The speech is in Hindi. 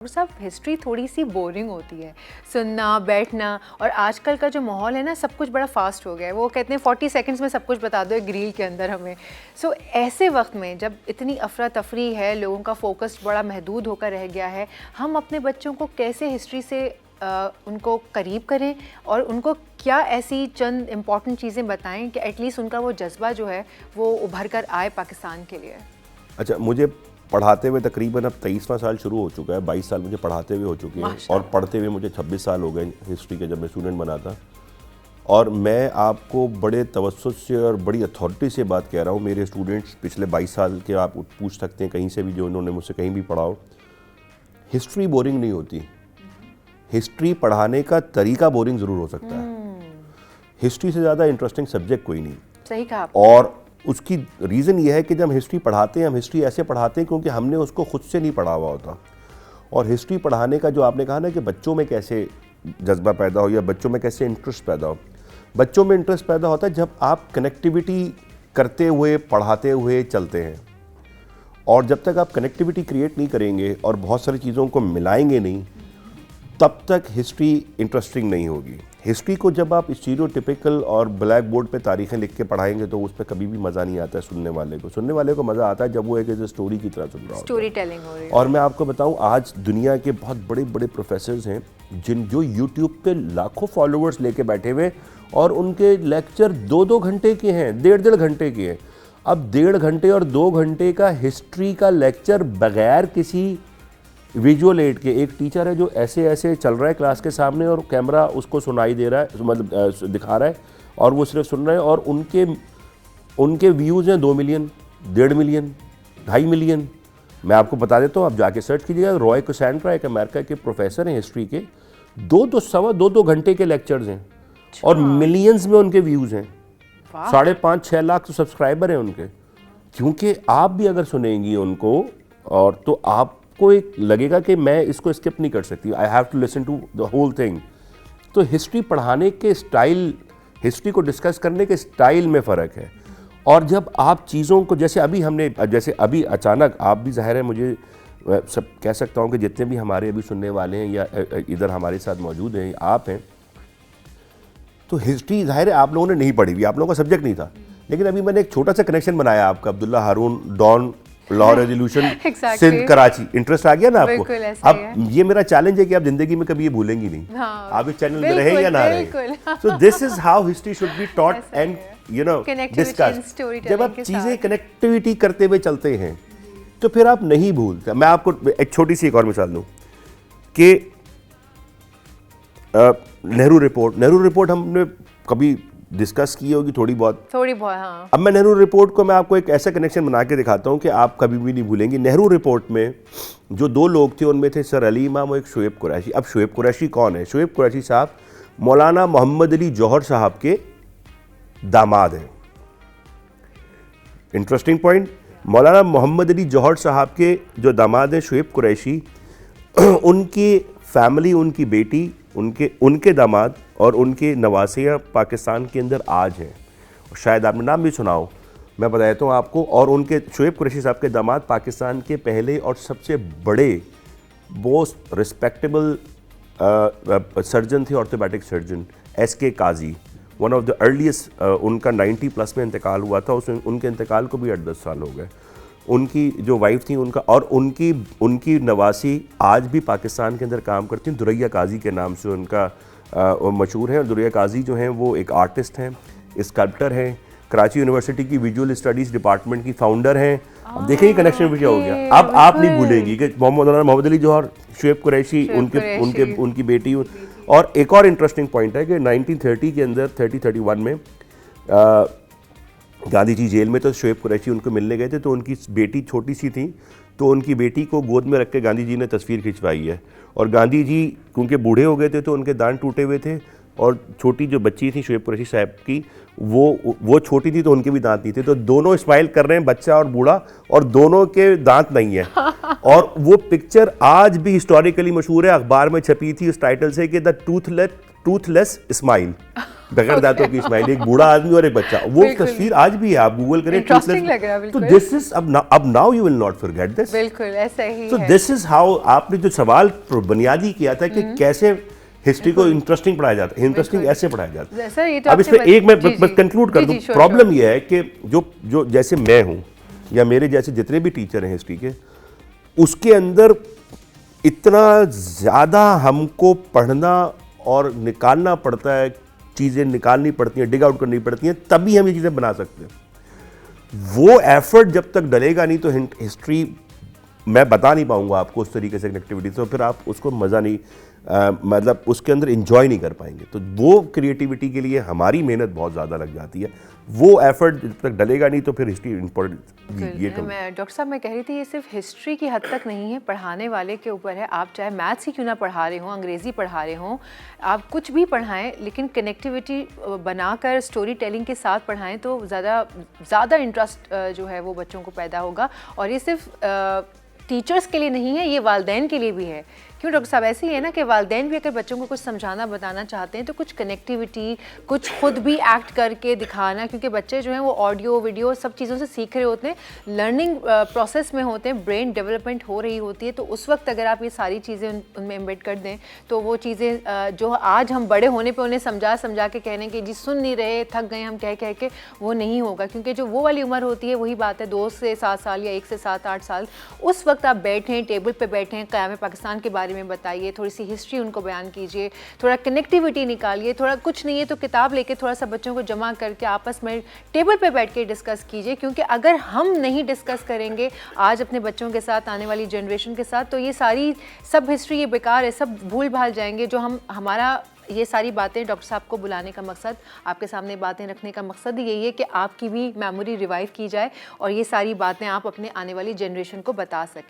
साहब हिस्ट्री थोड़ी सी बोरिंग होती है, सुनना बैठना, और आजकल का जो माहौल है ना, सब कुछ बड़ा फास्ट हो गया है। वो कहते हैं 40 सेकंड्स में सब कुछ बता दो एक रील के अंदर हमें। सो ऐसे वक्त में जब इतनी अफरा तफरी है, लोगों का फोकस बड़ा महदूद होकर रह गया है, हम अपने बच्चों को कैसे हिस्ट्री से उनको करीब करें और उनको क्या ऐसी चंद इम्पॉर्टेंट चीज़ें बताएं कि एटलीस्ट उनका वो जज्बा जो है वो उभर कर आए पाकिस्तान के लिए। अच्छा, मुझे पढ़ाते हुए तकरीबन अब 23वां साल शुरू हो चुका है। 22 साल मुझे पढ़ाते हुए हो चुके हैं और पढ़ते हुए मुझे 26 साल हो गए हिस्ट्री के, जब मैं स्टूडेंट बना था। और मैं आपको बड़े तवज्जुह से और बड़ी अथॉरिटी से बात कह रहा हूँ, मेरे स्टूडेंट्स पिछले 22 साल के आप पूछ सकते हैं कहीं से भी, जो उन्होंने मुझसे कहीं भी पढ़ा हो, हिस्ट्री बोरिंग नहीं होती। हिस्ट्री पढ़ाने का तरीका बोरिंग ज़रूर हो सकता है। हिस्ट्री से ज़्यादा इंटरेस्टिंग सब्जेक्ट कोई नहीं। सही कहा। और उसकी रीज़न ये है कि जब हम हिस्ट्री पढ़ाते हैं, हम हिस्ट्री ऐसे पढ़ाते हैं क्योंकि हमने उसको खुद से नहीं पढ़ा हुआ होता। और हिस्ट्री पढ़ाने का जो आपने कहा ना कि बच्चों में कैसे जज्बा पैदा हो या बच्चों में कैसे इंटरेस्ट पैदा हो, बच्चों में इंटरेस्ट पैदा होता है जब आप कनेक्टिविटी करते हुए पढ़ाते हुए चलते हैं। और जब तक आप कनेक्टिविटी क्रिएट नहीं करेंगे और बहुत सारी चीज़ों को मिलाएंगे नहीं, तब तक हिस्ट्री इंटरेस्टिंग नहीं होगी। हिस्ट्री को जब आप स्टीरियोटिपिकल और ब्लैक बोर्ड पे तारीखें लिख के पढ़ाएंगे तो उस पर कभी भी मज़ा नहीं आता है सुनने वाले को। सुनने वाले को मज़ा आता है जब वो एक स्टोरी की तरह सुन रहा होता है, स्टोरी टेलिंग हो रही है। और मैं आपको बताऊं, आज दुनिया के बहुत बड़े बड़े प्रोफेसर्स हैं जो यूट्यूब पे लाखों फॉलोअर्स लेके बैठे हुए, और उनके लेक्चर 2-2 घंटे के हैं, 1.5 घंटे के हैं। अब 1.5 घंटे और 2 घंटे का हिस्ट्री का लेक्चर बगैर किसी विजुअल एड के, एक टीचर है जो ऐसे ऐसे चल रहा है क्लास के सामने और कैमरा उसको सुनाई दे रहा है, मतलब दिखा रहा है, और वो सिर्फ सुन रहे हैं, और उनके व्यूज़ हैं 2 मिलियन, 1.5 मिलियन, 2.5 मिलियन। मैं आपको बता देता हूँ, आप जाके सर्च कीजिएगा। रॉय कोसैंट्रा एक अमेरिका के प्रोफेसर हैं हिस्ट्री के, 2-2 घंटे के लेक्चर्स हैं और मिलियंस में उनके व्यूज़ हैं। 5.5-6 लाख तो सब्सक्राइबर हैं उनके। क्योंकि आप भी अगर सुनेंगी उनको, और तो आपको एक लगेगा कि मैं इसको स्किप नहीं कर सकती, I have to listen to the whole thing. तो हिस्ट्री पढ़ाने के स्टाइल, हिस्ट्री को डिस्कस करने के स्टाइल में फ़र्क है। और जब आप चीज़ों को, जैसे अभी अचानक आप भी, ज़ाहिर है मुझे सब कह सकता हूँ कि जितने भी हमारे अभी सुनने वाले हैं या इधर हमारे साथ मौजूद हैं, आप हैं, तो हिस्ट्री ज़ाहिर है आप लोगों ने नहीं पढ़ी हुई, आप लोगों का सब्जेक्ट नहीं था। लेकिन अभी मैंने एक छोटा सा कनेक्शन बनाया आपका, Abdullah Haroon, Dawn, Lahore resolution, Sindh, Karachi, interest आ गया ना आपको। अब ये मेरा चैलेंज है कि आप जिंदगी में कभी ये भूलेंगी नहीं। आप इस चैनल में रहे या ना रहे। So this is how history should be taught and you know discuss. जब आप चीजें कनेक्टिविटी करते हुए चलते हैं तो फिर आप नहीं भूलते। मैं आपको एक छोटी सी एक और मिसाल दूं कि नेहरू रिपोर्ट हमने कभी डिस्कस की होगी थोड़ी बहुत। हाँ। अब मैं नेहरू रिपोर्ट को, मैं आपको एक ऐसा कनेक्शन बना के दिखाता हूँ कि आप कभी भी नहीं भूलेंगे। नेहरू रिपोर्ट में जो 2 लोग थे उनमें थे सर अली इमाम और एक शुएब कुरैशी। अब शुएब कुरैशी कौन है? शुएब कुरैशी साहब मौलाना मोहम्मद अली जौहर साहब के दामाद हैं। इंटरेस्टिंग पॉइंट, मौलाना मोहम्मद अली जौहर साहब के जो दामाद हैं शुएब कुरैशी, उनकी फैमिली, उनकी बेटी, उनके दामाद और उनके नवासियाँ पाकिस्तान के अंदर आज हैं। शायद आपने नाम भी सुना हो, मैं बता देता हूँ आपको। और उनके शुएब कुरैशी साहब के दामाद पाकिस्तान के पहले और सबसे बड़े मोस्ट रिस्पेक्टेबल सर्जन थे, orthopaedic surgeon, SK Kazi, one of the earliest. उनका 90+ में इंतकाल हुआ था। उनके इंतकाल को भी 8-10 साल हो गए। उनकी जो वाइफ थी उनका, और उनकी नवासी आज भी पाकिस्तान के अंदर काम करती हैं, दुरैया काजी के नाम से उनका मशहूर है। और दुरैया काजी जो हैं वो एक आर्टिस्ट हैं, स्कल्प्टर हैं, कराची यूनिवर्सिटी की विजुअल स्टडीज़ डिपार्टमेंट की फाउंडर हैं। अब देखिए कनेक्शन भी क्या हो गया। अब आप नहीं भूलेंगी कि मोहम्मद अली जौहर, शुएब कुरैशी, उनकी बेटी। और एक और इंटरेस्टिंग पॉइंट है कि 1930 के अंदर 30-31 में गांधी जी जेल में, तो शुएब कुरैशी उनको मिलने गए थे, तो उनकी बेटी छोटी सी थी, तो उनकी बेटी को गोद में रख के गांधी जी ने तस्वीर खिंचवाई है। और गांधी जी क्योंकि बूढ़े हो गए थे तो उनके दांत टूटे हुए थे, और छोटी जो बच्ची थी शुएब कुरैशी साहब की, वो छोटी थी तो उनके भी दांत नहीं थे, तो दोनों स्माइल कर रहे हैं, बच्चा और बूढ़ा, और दोनों के दांत नहीं है। और वो पिक्चर आज भी हिस्टोरिकली मशहूर है, अखबार में छपी थी उस टाइटल से कि द टूथलेस स्माइल। बगैर दांतों की स्माइली, एक बूढ़ा आदमी और एक बच्चा, वो तस्वीर आज भी है, आप गूगल करें इंटरेस्टिंग लग रहा है तो बिल्कुल। दिस इज अब now you will not forget this. बिल्कुल ऐसा ही तो है। दिस इज हाउ, आपने जो सवाल बुनियादी किया था कि कैसे हिस्ट्री को इंटरेस्टिंग पढ़ाया जाता है, इंटरेस्टिंग ऐसे पढ़ाया जाता है। सर ये तो अब इसमें एक मैं कंक्लूड कर दूं, sure, प्रॉब्लम ये है कि जो जैसे मैं हूं या मेरे जैसे जितने भी टीचर हैं हिस्ट्री के, उसके अंदर इतना ज़्यादा हमको पढ़ना और निकालना पड़ता है, चीज़ें निकालनी पड़ती हैं, डिग आउट करनी पड़ती हैं, तभी हम ये चीज़ें बना सकते हैं। वो एफर्ट जब तक डलेगा नहीं तो हिस्ट्री मैं बता नहीं पाऊंगा आपको उस तरीके से कनेक्टिविटी, तो फिर आप उसको मज़ा नहीं मतलब उसके अंदर इंजॉय नहीं कर पाएंगे। तो वो क्रिएटिविटी के लिए हमारी मेहनत बहुत ज़्यादा लग जाती है, वो एफर्ट जब तक डलेगा नहीं तो फिर हिस्ट्री इम्पोर्टेंट। ये तो मैं डॉक्टर साहब मैं कह रही थी ये सिर्फ हिस्ट्री की हद तक नहीं है, पढ़ाने वाले के ऊपर है। आप चाहे मैथ्स ही क्यों ना पढ़ा रहे हों, अंग्रेज़ी पढ़ा रहे हों, आप कुछ भी पढ़ाएं, लेकिन कनेक्टिविटी बनाकर स्टोरी टेलिंग के साथ पढ़ाएं तो ज़्यादा इंटरेस्ट जो है वो बच्चों को पैदा होगा। और ये सिर्फ टीचर्स के लिए नहीं है, ये वालिदैन के लिए भी है। क्यों डॉक्टर साहब, ऐसे ही है ना कि वालिदैन भी अगर बच्चों को कुछ समझाना बताना चाहते हैं तो कुछ कनेक्टिविटी, कुछ खुद भी एक्ट करके दिखाना, क्योंकि बच्चे जो हैं वो ऑडियो वीडियो सब चीज़ों से सीख रहे होते हैं, लर्निंग प्रोसेस में होते हैं, ब्रेन डेवलपमेंट हो रही होती है। तो उस वक्त अगर आप ये सारी चीज़ें उनमें एम्बेड कर दें तो वो चीज़ें जो आज हम बड़े होने पर उन्हें समझा के कहने कि जी सुन नहीं रहे, थक गए हम कह के, वो नहीं होगा। क्योंकि जो वो वाली उम्र होती है वही बात है 2 से 7 साल या 1 से 7-8 साल, उस वक्त आप बैठें, टेबल पे बैठें, क़याम पाकिस्तान के बारे में बताइए, थोड़ी सी हिस्ट्री उनको बयान कीजिए, थोड़ा कनेक्टिविटी निकालिए, थोड़ा कुछ नहीं है तो किताब लेके थोड़ा सा बच्चों को जमा करके आपस में टेबल पे बैठ के डिस्कस कीजिए। क्योंकि अगर हम नहीं डिस्कस करेंगे आज अपने बच्चों के साथ, आने वाली जनरेशन के साथ, तो ये सारी सब हिस्ट्री ये बेकार है, सब भूल भाल जाएंगे। जो हमारा ये सारी बातें डॉक्टर साहब को बुलाने का मकसद, आपके सामने बातें रखने का मकसद ही यही है कि आपकी भी मेमोरी रिवाइव की जाए और ये सारी बातें आप अपने आने वाली जनरेशन को बता सकें।